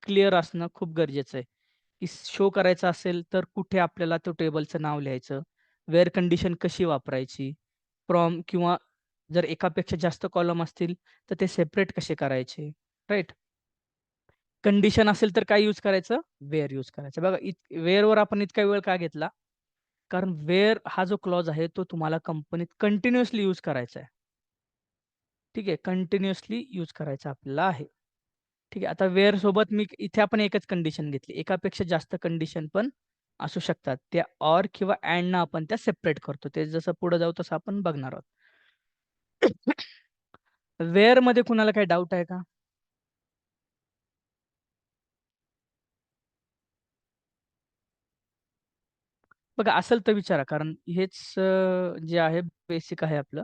क्लिअर असणं खूप गरजेचं आहे, की शो करायचा असेल तर कुठे आपल्याला तो टेबलचं नाव लिहायचं, वेअर कंडिशन कशी वापरायची, फ्रॉम किंवा जर एकापेक्षा जास्त कॉलम असतील तर ते सेपरेट कसे करायचे, राइट? कंडिशन असेल तर काय यूज करायचं? वेअर यूज करायचं. बघा वेअरवर आपण इतका वेळ का घेतला? कारण वेअर हा जो क्लॉज आहे तो तुम्हाला कंपनीत कंटिन्युअसली यूज करायचा आहे. ठीक आहे. कंटिन्युअसली यूज करायचा आपल्याला आहे. ठीक आहे. आता वेअर सोबत मी इथे आपण एकच कंडिशन घेतली. एकापेक्षा जास्त कंडिशन पण असू शकतात. त्या ऑर किंवा अँडनं आपण त्या सेपरेट करतो. ते जसं पुढे जाऊ तसं आपण बघणार आहोत. वेअरमध्ये कुणाला काही डाऊट आहे का? बघा असेल तर विचारा कारण हेच जे आहे बेसिक आहे आपलं.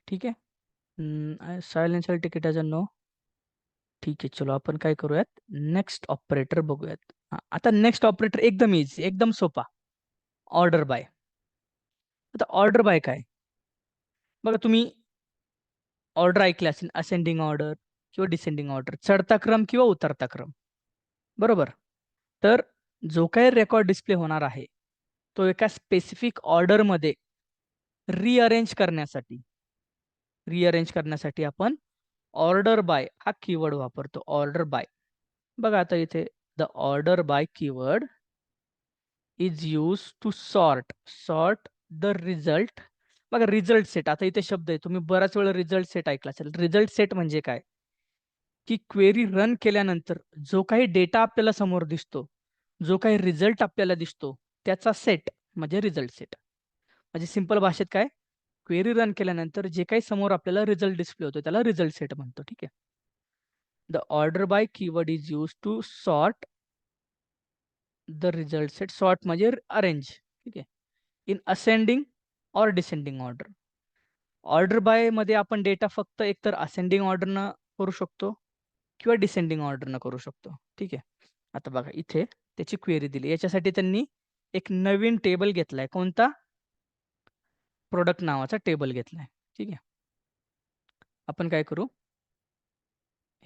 ठीक आहे. Silencer ticket as a no. ठीक आहे. चलो आपण काय करूयात, नेक्स्ट ऑपरेटर बघूयात. हां, आता नेक्स्ट ऑपरेटर एकदम ईझी, एकदम सोपा. Order by. आता ऑर्डर बाय काय? बघा तुम्ही ऑर्डर ऐकले असेल असेंडिंग ऑर्डर किंवा डिसेंडिंग ऑर्डर. चढता क्रम किंवा उतरता क्रम. बरोबर? तर जो काही रेकॉर्ड डिस्प्ले होणार आहे, तो एका स्पेसिफिक ऑर्डरमध्ये रिअरेंज करण्यासाठी आपण ऑर्डर बाय हा कीवर्ड वापरतो. Order by. बघा आता इथे the order by keyword is used to sort the result. बघा रिझल्ट सेट आता इथे शब्द आहे. तुम्ही बराच वेळा रिझल्ट सेट ऐकला असेल. रिझल्ट सेट म्हणजे काय? की क्वेरी रन केल्यानंतर जो काही डेटा आपल्याला समोर दिसतो, जो काही रिझल्ट आपल्याला दिसतो, त्याचा सेट म्हणजे रिझल्ट सेट. म्हणजे सिंपल भाषेत काय? क्वेरी रन केल्यानंतर जे काही समोर आपल्याला रिझल्ट डिस्प्ले होतो त्याला रिझल्ट सेट म्हणतो. ठीक आहे. The order by keyword is used to sort the result set. Sort म्हणजे अरेंज. ठीक आहे. In ascending or descending order. Order by मध्ये आपण डेटा फक्त एकतर असेंडिंग ऑर्डरनं करू शकतो किंवा डिसेंडिंग ऑर्डरनं करू शकतो. ठीक आहे. आता बघा इथे त्याची क्वेरी दिली. याच्यासाठी त्यांनी एक नवीन टेबल घेतलाय. कोणता? प्रॉडक्ट नावाचा टेबल घेतलाय. ठीक आहे. आपण काय करू?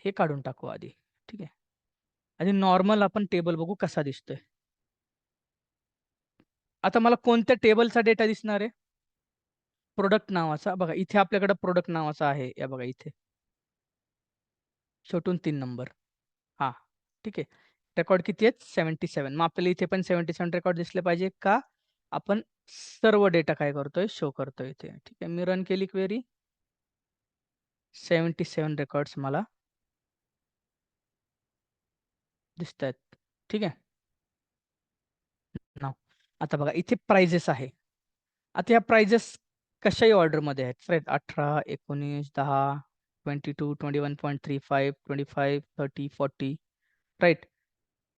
हे काढून टाकू आधी. ठीक आहे. आणि नॉर्मल आपण टेबल बघू कसा दिसतोय. आता मला कोणत्या टेबलचा डेटा दिसणार आहे? प्रॉडक्ट नावाचा. बघा इथे आपल्याकडे प्रॉडक्ट नावाचा आहे. या बघा इथे. शेवटून 3 नंबर. हां, ठीक आहे. रेकॉर्ड किती आहेत? 77. मग आपल्याला इथे पण 77 रेकॉर्ड दिसले पाहिजे का? आपण सर्व डेटा काय करतोय? शो करतोय इथे. ठीक आहे. मी रन केली क्वेरी. 77 रेकॉर्ड्स मला दिसतायत. ठीक आहे. नाव आता बघा इथे प्राइजेस आहे. आता या प्राइजेस कशाही ऑर्डरमध्ये आहेत. Right 18, 19, 10, 22, 21.35, 25, 30, 40 right.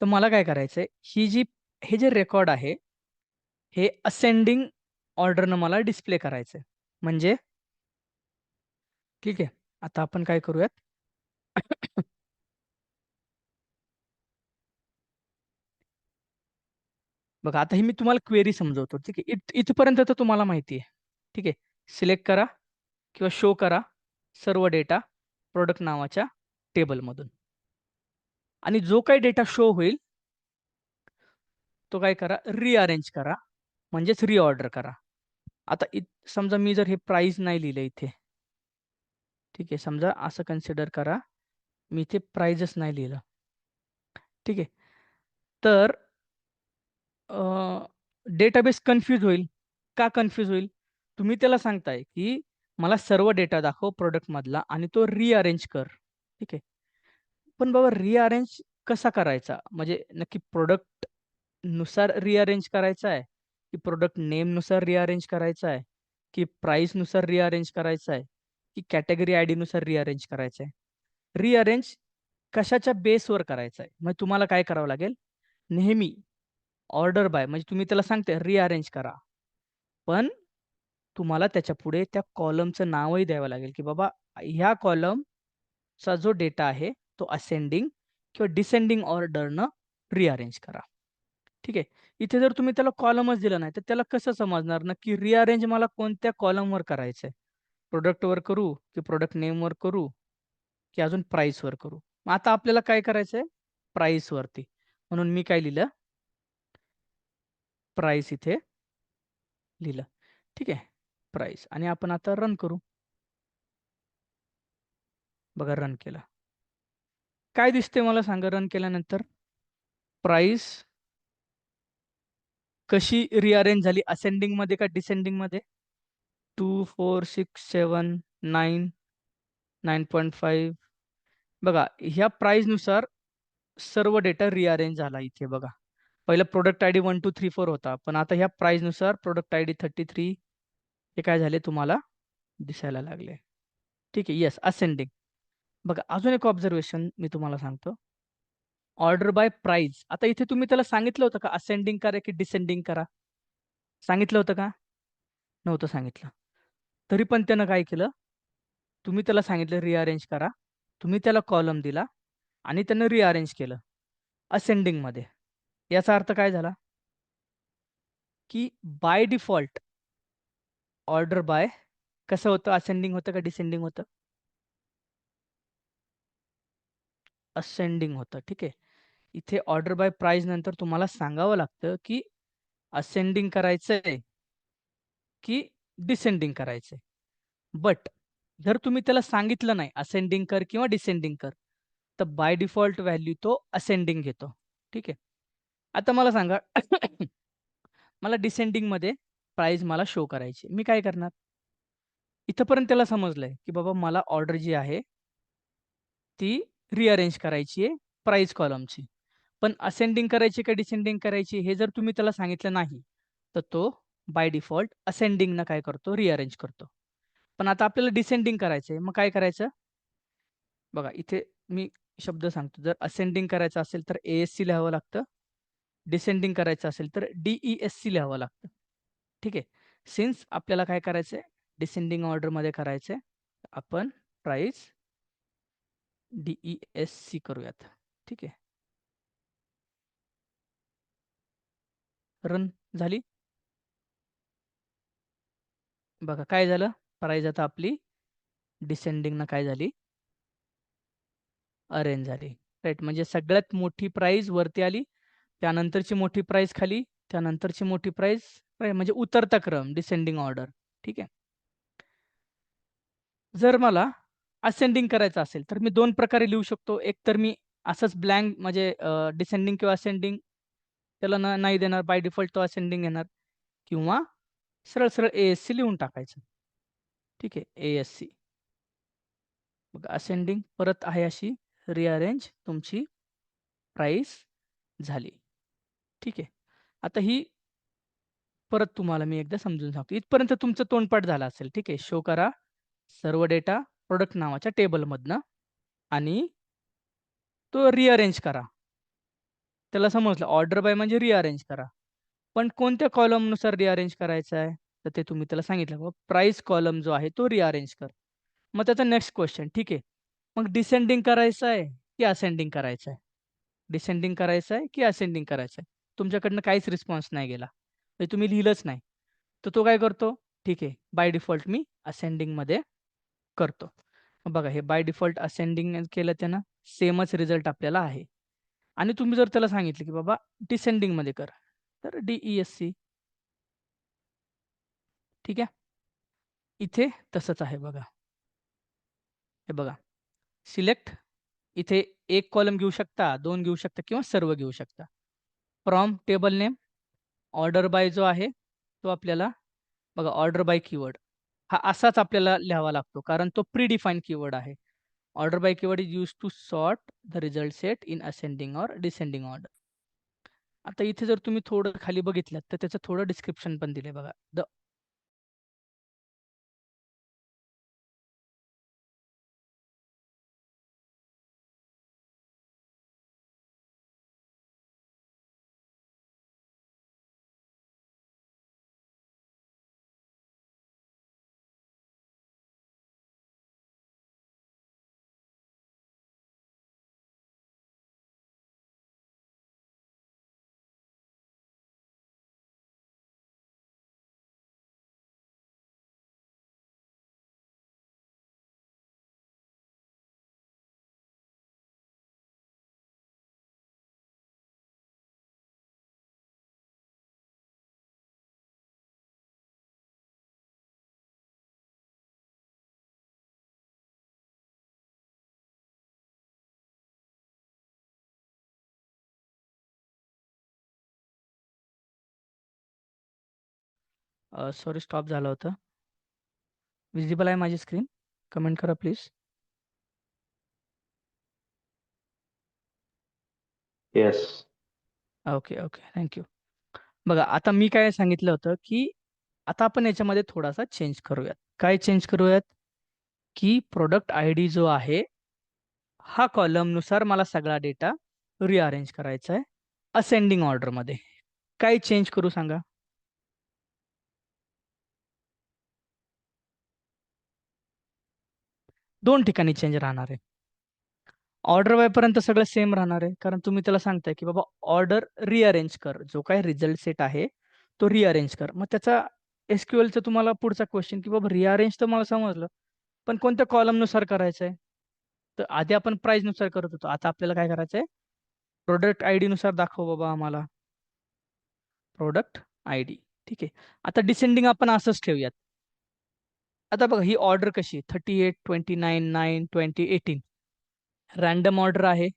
तर मला काय करायचंय, हे जे रेकॉर्ड आहे, हे असेंडिंग ऑर्डरनं मला डिस्प्ले करायचंय. म्हणजे ठीक आहे. आता आपण काय करूयात बघा आता हे मी तुम्हाला क्वेरी समजवतो. ठीक आहे. इथपर्यंत तर तुम्हाला माहिती आहे. ठीक आहे. सिलेक्ट करा किंवा शो करा सर्व डेटा प्रॉडक्ट नावाच्या टेबलमधून. आणि जो काही डेटा शो होईल, तो काय करा रिअरेंज करा, म्हणजेच रिऑर्डर करा. आता समजा मी जर हे प्राइस नाही लिहिलं इथे. ठीक आहे. समजा असं कन्सिडर करा, मी इथे प्राइसच नाही लिहिलं. ठीक आहे. तर डेटाबेस कन्फ्यूज होईल. का कन्फ्यूज होईल? तुम्ही त्याला सांगताय, की मला सर्व डेटा दाखव प्रॉडक्टमधला आणि तो रिअरेंज कर. ठीक आहे. पण बाबा रिअरेंज कसा करायचा? म्हणजे नक्की प्रॉडक्ट नुसार रिअरेंज करायचा आहे, की प्रॉडक्ट नेमनुसार रिअरेंज करायचा आहे, की प्राईसनुसार रिअरेंज करायचा आहे, की कॅटेगरी आयडीनुसार रिअरेंज करायचा आहे? रिअरेंज कशाच्या बेसवर करायचा आहे? मग तुम्हाला काय करावं लागेल? नेहमी ऑर्डर बाय म्हणजे तुम्ही त्याला सांगताय रिअरेंज करा. पण तुम्हाला त्याच्यापुढे त्या कॉलमचं नावही द्यावं लागेल, की बाबा ह्या कॉलमचा जो डेटा आहे, तो असेंडिंग किंवा डिसेंडिंग ऑर्डरनं रिअरेंज करा. ठीक आहे. इथे जर तुम्ही त्याला कॉलमच दिला नाही, तर त्याला कसं समजणार नक्की रिअरेंज मला कोणत्या कॉलमवर करायचंय? प्रॉडक्टवर करू, की प्रॉडक्ट नेमवर करू, की अजून प्राईसवर करू? मग आता आपल्याला काय करायचंय? प्राइस वरती. म्हणून मी काय लिहिलं, प्राइस इथे लिहिलं. ठीक आहे, प्राइस. आणि आपण आता रन करू. बघा रन केलं. काय दिसते मला सांगा रन केल्यानंतर? प्राइस कशी रिअरेंज झाली, असेंडिंग मध्ये का डिसेंडिंग मध्ये? 2 4 6 7 9 9.5. बघा ह्या प्राइस नुसार सर्व डेटा रिअरेंज झाला इथे बघा. पहिला प्रोडक्ट आयडी 1 2 3 4 होता, पण आता ह्या प्राइस नुसार प्रोडक्ट आयडी 33 हे काय झाले तुम्हाला दिसायला लागले. ठीक आहे, येस असेंडिंग. बघा अजून एक ऑब्झर्वेशन मी तुम्हाला सांगतो. Order by price. आता इथे तुम्ही त्याला सांगितलं होतं का असेंडिंग करा की डिसेंडिंग करा? सांगितलं होतं का? नव्हतं सांगितलं. तरी पण त्यानं काय केलं, तुम्ही त्याला सांगितलं रिअरेंज करा, तुम्ही त्याला कॉलम दिला आणि त्यानं रिअरेंज केलं असेंडिंग मध्ये. याचा अर्थ काय झाला, की बाय डिफॉल्ट ऑर्डर बाय कसं होतं, असेंडिंग होतं का डिसेंडिंग होतं? असेंडिंग होतं. ठीक आहे. इथे ऑर्डर बाय प्राइस नंतर तुम्हाला सांगावं लागतं की असेंडिंग करायचंय की डिसेंडिंग करायचंय. बट जर तुम्ही त्याला सांगितलं नाही असेंडिंग कर किंवा डिसेंडिंग कर, तर बाय डिफॉल्ट व्हॅल्यू तो असेंडिंग घेतो. ठीक आहे. आता मला सांगा मला डिसेंडिंग मध्ये प्राइस मला शो करायची, मी काय करणार? इथपर्यंत त्याला समजलंय की बाबा मला ऑर्डर जी आहे ती रिअरेंज करायची आहे प्राइस कॉलमची. पण असेंडिंग करायची का डिसेंडिंग करायची हे जर तुम्ही त्याला सांगितलं नाही, तर तो बाय डिफॉल्ट असेंडिंग न काय करतो, रिअरेंज करतो. पण आता आपल्याला डिसेंडिंग करायचंय, मग काय करायचं? बघा इथे मी शब्द सांगतो. जर असेंडिंग करायचं असेल तर ASC लिहावं लागतं. डिसेंडिंग करायचं असेल तर DESC लिहावं लागतं. ठीक आहे. सिन्स आपल्याला काय करायचंय, डिसेंडिंग ऑर्डरमध्ये करायचंय, आपण प्राइस DESC करूयात. ठीक आहे. रन झाली. बघा काय झालं, प्राइस आता आपली डिसेंडिंग न काय झाली, अरेंज झाली. राईट, म्हणजे सगळ्यात मोठी प्राइस वरती आली, त्यानंतरची मोठी प्राइस खाली, त्यानंतरची मोठी प्राइस म्हणजे उतरता क्रम, डिसेंडिंग ऑर्डर. ठीक आहे. जर मला असेंडिंग करायचं असेल तर मी दोन प्रकारे लिहू शकतो. एक तर मी असंच ब्लँक म्हणजे डिसेंडिंग किंवा असेंडिंग त्याला नाही देणार, बाय डिफॉल्ट तो असेंडिंग येणार, किंवा सरळ सरळ ASC लिहून टाकायचं. ठीक आहे, ASC. मग असेंडिंग परत आहे अशी रिअरेंज तुमची प्राइस झाली. ठीक आहे. आता ही परत तुम्हाला मी एकदा समजून सांगतो. इथपर्यंत तुमचं तोंडपाठ झालं असेल. ठीक आहे. शो करा सर्व डेटा प्रॉडक्ट नावाच्या टेबलमधनं आणि तो रिअरेंज करा. त्याला समजलं ऑर्डर बाय म्हणजे रिअरेंज करा. पण कोणत्या कॉलमनुसार रिअरेंज करायचं आहे? तर ते तुम्ही त्याला सांगितलं बाबा प्राइस कॉलम जो आहे तो रिअरेंज कर. मग त्याचा नेक्स्ट क्वेश्चन ठीक आहे. मग डिसेंडिंग करायचं आहे की असेंडिंग करायचं आहे? डिसेंडिंग करायचं आहे की असेंडिंग करायचं आहे? तुमच्याकडनं काहीच रिस्पॉन्स नाही गेला. म्हणजे तुम्ही लिहिलंच नाही. तर तो काय करतो? ठीक आहे, बाय डिफॉल्ट मी असेंडिंगमध्ये करतो. मग बघा हे बाय डिफॉल्ट असेंडिंग केलं त्यानं, सेमच रिझल्ट आपल्याला आहे. आणि तुम्ही जर त्याला सांगितलं की बाबा डिसेंडिंगमध्ये कर, तर DESC. ठीक आहे. इथे तसंच आहे बघा. हे बघा, सिलेक्ट इथे एक कॉलम घेऊ शकता, दोन घेऊ शकता किंवा सर्व घेऊ शकता. From table name order by जो आहे तो आपल्याला बघा ऑर्डर बाय कीवर्ड हा असाच आपल्याला लिहावा लागतो, कारण तो प्री डिफाईन कीवर्ड आहे. Order by keyword is use to sort the result set in ascending or descending order. आता इथे जर तुम्ही थोडं खाली बघितलं तर त्याचं थोडं डिस्क्रिप्शन पण दिले बघा. द सॉरी, स्टॉप झालं होतं. विजिबल आहे माझी स्क्रीन? कमेंट करा please. Yes. Okay okay, thank you. बघा, आता मी काय सांगितलं होतं की आता आपण याच्यामध्ये थोडासा चेंज करूयात. काय चेंज करूयात? की प्रोडक्ट आय डी जो आहे हा कॉलमनुसार मला सगळा डेटा रिअरेंज करायचा आहे असेंडिंग ऑर्डरमध्ये. काय चेंज करू सांगा? दोन ठिकाणी चेंज राहणार आहे. ऑर्डर वायपर्यंत सगळं सेम राहणार आहे, कारण तुम्ही त्याला सांगताय की बाबा ऑर्डर रिअरेंज कर, जो काय रिझल्ट सेट आहे तो रिअरेंज कर. मग त्याचा एसक्यूएलचा तुम्हाला पुढचा क्वेश्चन की बाबा रिअरेंज तर मला समजलं, पण कोणत्या कॉलमनुसार करायचं आहे? तर आधी आपण प्राइस नुसार करत होतो, आता आपल्याला काय करायचं आहे? प्रोडक्ट आय डी नुसार दाखव बाबा आम्हाला. Product I D. ठीक आहे. आता डिसेंडिंग आपण असंच ठेवूयात. आता बघा, ही ऑर्डर कशी 38, 29, 9, 20, 18 रॅन्डम ऑर्डर आहे.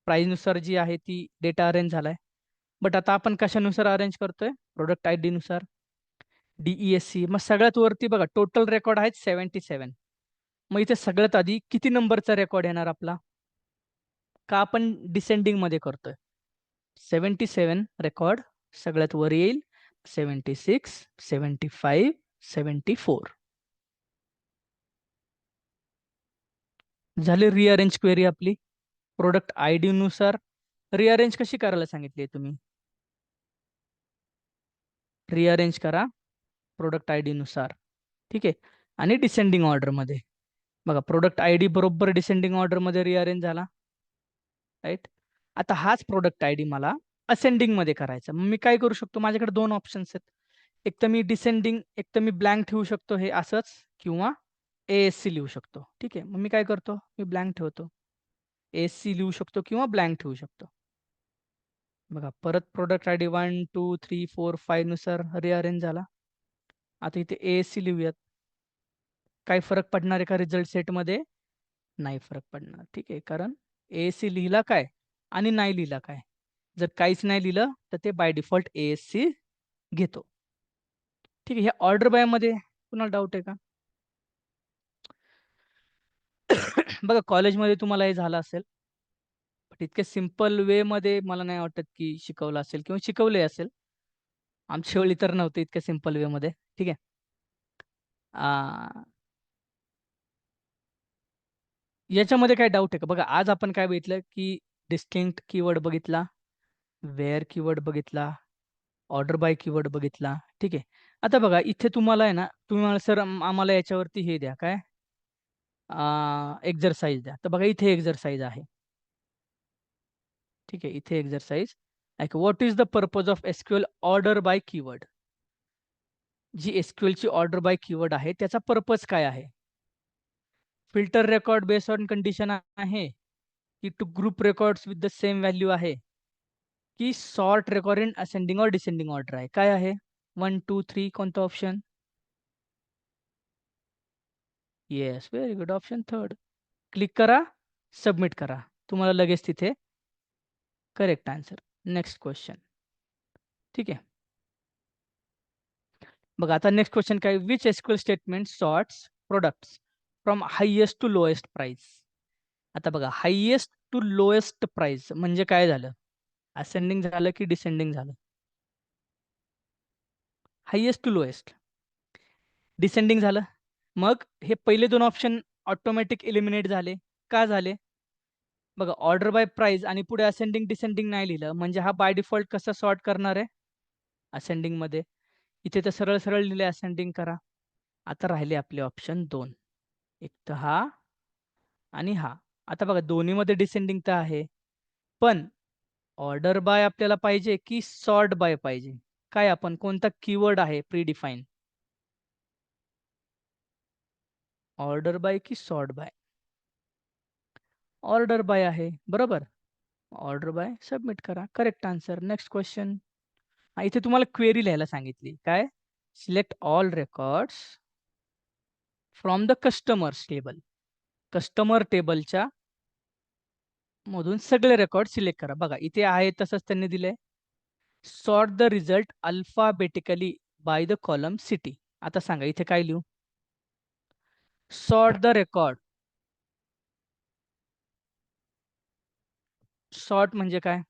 प्राईजनुसार जी आहे ती डेटा अरेंज झालाय. बट आता आपण कशानुसार अरेंज करतोय? प्रोडक्ट आय डी नुसार. DESC. मग सगळ्यात वरती बघा टोटल रेकॉर्ड आहेत 77. मग इथे सगळ्यात आधी किती नंबरचा रेकॉर्ड येणार आपला? का आपण डिसेंडिंग मध्ये करतोय? 77 रेकॉर्ड सगळ्यात वर येईल. 76, 75, 74. झाली रिअरेंज क्वेरी आपली. प्रोडक्ट आय डी नुसार रिअरेंज कशी करायला सांगितली तुम्ही? रिअरेंज करा प्रोडक्ट आय डी नुसार. ठीक आहे. आणि डिसेंडिंग ऑर्डरमध्ये बघा, प्रोडक्ट आय डी बरोबर डिसेंडिंग ऑर्डरमध्ये रिअरेंज झाला. राईट. आता हाच प्रोडक्ट आय डी मला असेंडिंग मध्ये करायचा. मग मी काय करू शकतो? माझ्याकडे दोन ऑप्शन्स आहेत. एक तर मी डिसेंडिंग, एक तर मी ब्लँक ठेवू शकतो हे असंच, किंवा ASC लिहू शकतो. ठीक आहे. मग मी काय करतो? मी ब्लँक ठेवतो. ASC लिहू शकतो किंवा ब्लँक ठेवू शकतो. बघा, परत प्रोडक्ट आय डी 1, 2, 3, 4, 5 नुसार रिअरेंज झाला. आता इथे ASC लिहूयात. काय फरक पडणार आहे का रिझल्ट सेटमध्ये? नाही फरक पडणार. ठीक आहे. कारण ASC लिहिला काय आणि नाही लिहिला काय. जर काहीच नाही लिहिलं तर ते बाय डिफॉल्ट ASC घेतो. ठीक आहे. ह्या ऑर्डर बाय मध्ये कुणाला डाऊट आहे का? बघा, कॉलेजमध्ये तुम्हाला हे झालं असेल, बट इतके सिम्पल वे मध्ये मला नाही वाटत की शिकवलं असेल किंवा शिकवले असेल. आमच्या वेळी तर नव्हते इतक्या सिम्पल वे मध्ये. ठीक आहे. याच्यामध्ये काय डाऊट आहे का? बघा, आज आपण काय बघितलं की डिस्टिंक्ट कीवर्ड बघितला, वेअर कीवर्ड बघितला, ऑर्डर बाय कीवर्ड बघितला. ठीक आहे. आता बघा, इथे तुम्हाला आहे ना, तुम्ही मला सर आम्हाला याच्यावरती हे द्या, काय एक्झरसाइज द्या. तर बघा, इथे एक्झरसाइज आहे. ठीक आहे. इथे exercise like what is the purpose of SQL order by keyword. जी SQL ची ऑर्डर बाय कीवर्ड आहे त्याचा पर्पज काय आहे? Filter record based on condition आहे, की to group records with the same value आहे, की सॉर्ट रेकॉर्ड इन असेंडिंग और डिसेंडिंग ऑर्डर आहे? काय आहे? 1, 2, 3 कोणता option? Yes, very good. Option third. Click करा, सबमिट करा, तुम्हाला लगेच तिथे करेक्ट आन्सर. Next question. ठीक आहे. बघा, आता नेक्स्ट क्वेश्चन काय? Which SQL statement sorts products from highest to lowest price. आता बघा, हायेस्ट टू लोएस्ट प्राइस म्हणजे काय झालं? असेंडिंग झालं की डिसेंडिंग झालं? हायेस्ट टू लोएस्ट डिसेंडिंग झालं. मग हे पहिले दोन ऑप्शन ऑटोमॅटिक एलिमिनेट झाले. का झाले? बघा, ऑर्डर बाय प्राइस आणि पुढे असेंडिंग डिसेंडिंग नाही लिहिलं, म्हणजे हा बाय डिफॉल्ट कसा सॉर्ट करणार आहे? असेंडिंग मध्ये. इथे तर सरळ सरळ लिहिले असेंडिंग करा. आता राहिले आपले ऑप्शन दोन, एक तर हा आणि हा. आता बघा, दोन्हीमध्ये डिसेंडिंग तर आहे, पण ऑर्डर बाय आपल्याला पाहिजे की सॉर्ट बाय पाहिजे? काय आपण कोणता कीवर्ड आहे प्रीडिफाईन? ऑर्डर बाय की सॉर्ट बाय? ऑर्डर बाय आहे, बरोबर. ऑर्डर बाय सबमिट करा, करेक्ट आन्सर. Next question. इथे तुम्हाला क्वेरी लिहायला सांगितली, काय? Select all records from the customers table. Customer टेबलच्या मधून सगळे रेकॉर्ड सिलेक्ट करा. बघा, इथे आहे तसंच त्यांनी दिलंय. Sort the result alphabetically bye the column city. आता सांगा इथे काय लिहू? Sort the record. सॉर्ट म्हणजे काय?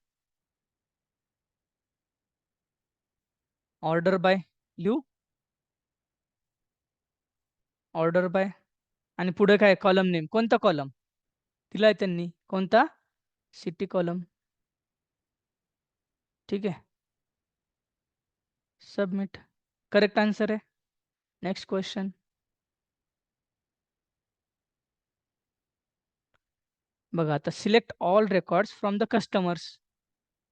ऑर्डर बाय लिहू. ऑर्डर बाय आणि पुढे काय? Column name. कोणता कॉलम दिलाय त्यांनी? कोणता? City column. ठीक आहे. सबमिट. करेक्ट आन्सर आहे. Next question. बघा आता select all records from the customers.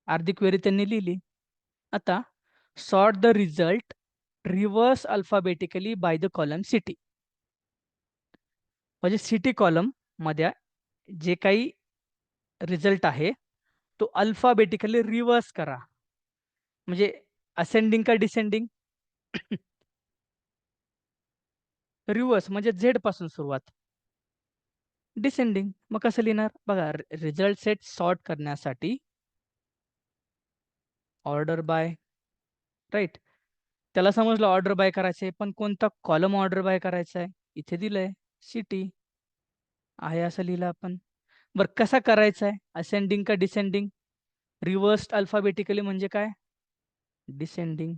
अर्धी क्वेरी त्यांनी लिहिली. आता sort the result reverse alphabetically bye the column city. म्हणजे सिटी कॉलम मध्ये जे काही रिझल्ट आहे तो अल्फाबेटिकली रिव्हर्स करा. म्हणजे असेंडिंग का डिसेंडिंग? रिव्हर्स म्हणजे झेड पासून सुरुवात. डिसेंडिंग. मग कसं लिहिणार बघा? रिझल्ट सेट सॉर्ट करण्यासाठी ऑर्डर बाय, राईट. त्याला समजलं ऑर्डर बाय करायचे, पण कोणता कॉलम ऑर्डर बाय करायचा आहे? इथे दिलंय सिटी आहे असं लिहिलं आपण. बरं कसा करायचा आहे? असेंडिंग का डिसेंडिंग? रिव्हर्स्ड अल्फाबेटिकली म्हणजे काय? डिसेंडिंग.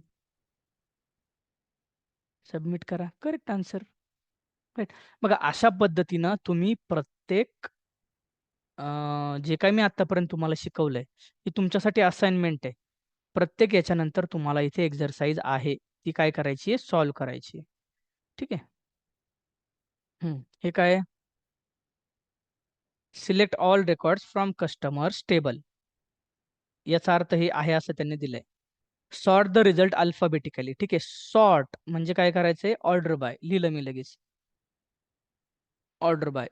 सबमिट करा. Correct answer. राईट. बघा अशा पद्धतीनं तुम्ही प्रत्येक जे काही मी आतापर्यंत तुम्हाला शिकवलंय ही तुमच्यासाठी असाइनमेंट आहे. प्रत्येक याच्यानंतर तुम्हाला इथे एक्झरसाइज आहे ती काय करायची आहे? सॉल्व्ह करायची आहे. ठीक आहे. हे काय आहे? Select all records from customers table. याचा अर्थ हे आहे असं त्यांनी दिलंय. Sort the result alphabetically. ठीक आहे. सॉर्ट म्हणजे काय करायचंय? ऑर्डर बाय लिहिलं मी लगेच. Order by.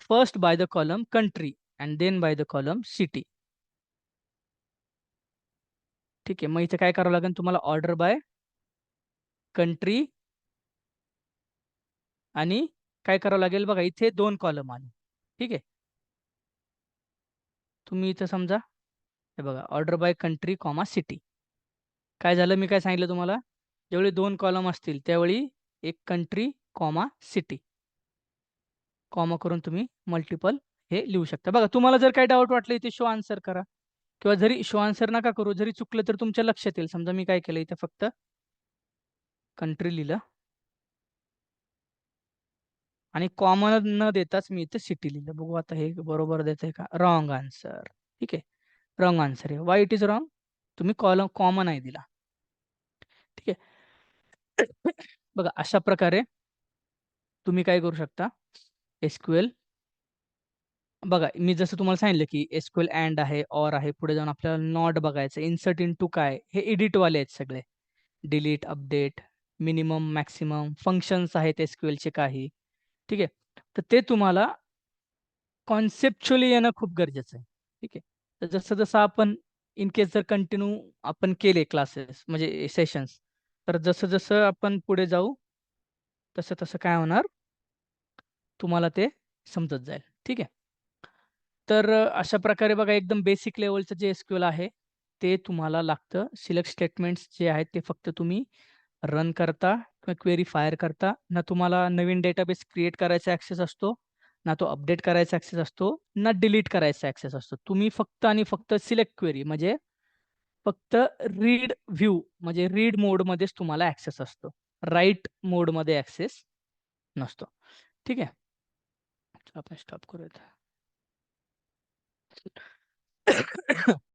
First by the column country and then by the column city. ठीक आहे. मग इथे काय करावं लागेल तुम्हाला? ऑर्डर बाय कंट्री आणि काय करावं लागेल बघा इथे 2 कॉलम आले. ठीक आहे. तुम्ही इथं समजा हे बघा order by country comma city. काय झालं? मी काय सांगितलं तुम्हाला? ज्यावेळी 2 कॉलम असतील त्यावेळी एक कंट्री कॉमा सिटी कॉमा करून तुम्ही मल्टिपल हे लिहू शकता. बघा तुम्हाला जर काही डाऊट वाटलं इथे शो आन्सर करा किंवा जरी शो आन्सर नका करू, जरी चुकलं तर तुमच्या लक्षात येईल. समजा मी काय केलं इथे फक्त कंट्री लिहिलं आणि कॉमन न देताच मी इथे सिटी लिहिलं. बघू आता हे बरोबर देतंय का? Wrong answer. ठीक आहे. रॉंग आन्सर आहे. Why it is wrong? तुम्ही कॉलम कॉमन नाही दिला. ठीक आहे. बघा अशा प्रकारे तुम्ही काय करू शकता? एसक्यूएल बघा मी जसं तुम्हाला सांगितलं की एसक्यूएल अँड आहे, ऑर आहे. पुढे जाऊन आपल्याला नॉट बघायचं. इन्सर्ट इंटू काय? हे एडिटवाले आहेत सगळे. Delete, update, minimum, maximum, functions आहेत एसक्यूएलचे काही. ठीक आहे. तर ते तुम्हाला कॉन्सेप्च्युअली येणं खूप गरजेचं आहे. ठीक आहे. तर जसं-जसं आपण इन केस जर कंटिन्यू आपण केले क्लासेस म्हणजे सेशन्स, तर जसं-जसं आपण पुढे जाऊ, तसं-तसं काय होणार? तुम्हाला ते समजत जाईल. ठीक आहे. तर अशा प्रकारे बघा एकदम बेसिक लेव्हलचं जे एसक्यूएल आहे, ते तुम्हाला लागतं. सिलेक्ट स्टेटमेंट्स जे आहेत ते फक्त तुम्ही रन करता किंवा क्वेरी फायर करता. ना तुम्हाला नवीन डेटाबेस क्रिएट करायचा ॲक्सेस असतो, ना तो अपडेट करायचा ॲक्सेस असतो, ना डिलीट करायचा ॲक्सेस असतो. तुम्ही फक्त आणि फक्त सिलेक्ट क्वेरी म्हणजे फक्त रीड व्ह्यू म्हणजे रीड मोडमध्येच तुम्हाला ॲक्सेस असतो. राईट मोडमध्ये ॲक्सेस नसतो. ठीक आहे. आपण स्टॉप करूयात.